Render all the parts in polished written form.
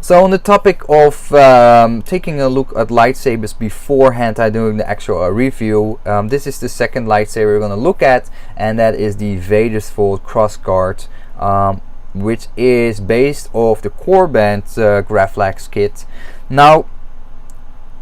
So on the topic of taking a look at lightsabers beforehand I doing the actual review, this is the second lightsaber we're going to look at, and that is the Vaders Crossguard, which is based off the Corband Graflax kit. Now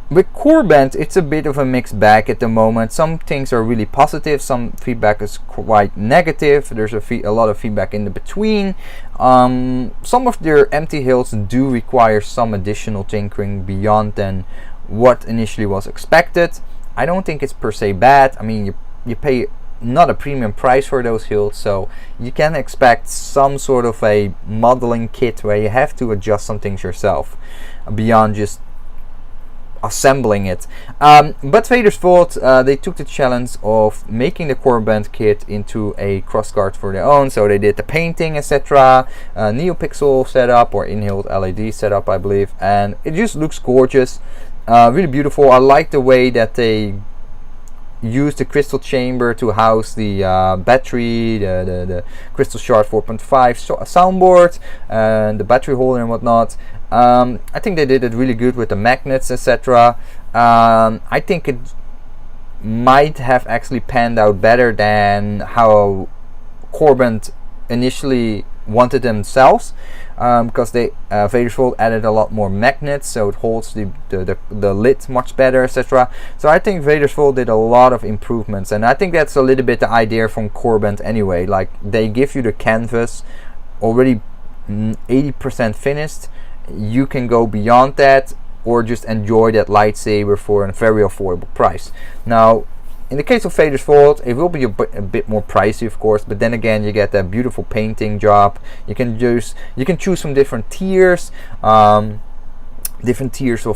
with Corband, it's a bit of a mixed bag at the moment. Some things are really positive, some feedback is quite negative. There's a lot of feedback in the between. Some of their empty hills do require some additional tinkering beyond than what initially was expected. I don't think it's per se bad. I mean, you pay not a premium price for those hills, so you can expect some sort of a modeling kit where you have to adjust some things yourself beyond just assembling it. But Vaders Vault, they took the challenge of making the Corband kit into a crossguard for their own, so they did the painting, etc., NeoPixel setup or inhaled LED setup, I believe, and it just looks gorgeous, really beautiful. I like the way that they use the crystal chamber to house the battery, the crystal shard 4.5 soundboard, and the battery holder and whatnot. I think they did it really good with the magnets, etc. I think it might have actually panned out better than how Corband initially wanted themselves, because they Vaders Vault added a lot more magnets, so it holds the lid much better, etc. So I think Vaders Vault did a lot of improvements, and I think that's a little bit the idea from Corband anyway. Like, they give you the canvas already 80% finished. You can go beyond that or just enjoy that lightsaber for a very affordable price. Now in the case of Vaders Vault, it will be a bit more pricey, of course, but then again you get that beautiful painting job. You can choose from different tiers of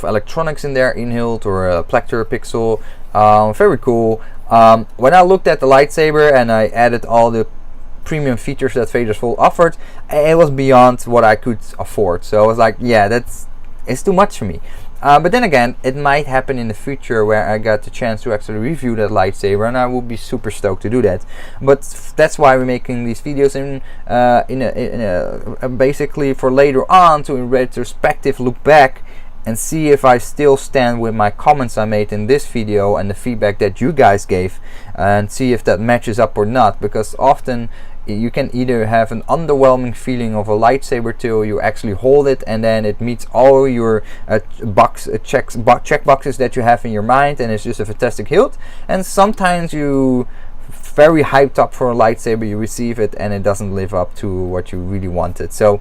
electronics in there, inhaled or Plector Pixel. Very cool. When I looked at the lightsaber and I added all the premium features that Vaders Vault offered, it was beyond what I could afford. So I was like, yeah, it's too much for me. But then again, it might happen in the future where I got the chance to actually review that lightsaber, and I would be super stoked to do that. But that's why we're making these videos basically for later on, to in retrospective look back and see if I still stand with my comments I made in this video and the feedback that you guys gave, and see if that matches up or not. Because often you can either have an underwhelming feeling of a lightsaber till you actually hold it, and then it meets all your check boxes that you have in your mind, and it's just a fantastic hilt. And sometimes you very hyped up for a lightsaber, you receive it and it doesn't live up to what you really wanted. So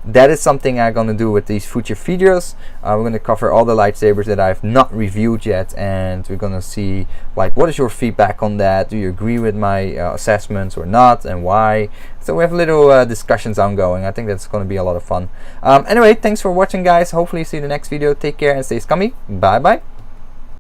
that is something I'm gonna do with these future videos. We're gonna cover all the lightsabers that I've not reviewed yet, and we're gonna see, like, what is your feedback on that? Do you agree with my assessments or not, and why? So we have little discussions ongoing. I think that's gonna be a lot of fun. Anyway, thanks for watching, guys. Hopefully see you in the next video. Take care and stay scummy. Bye bye.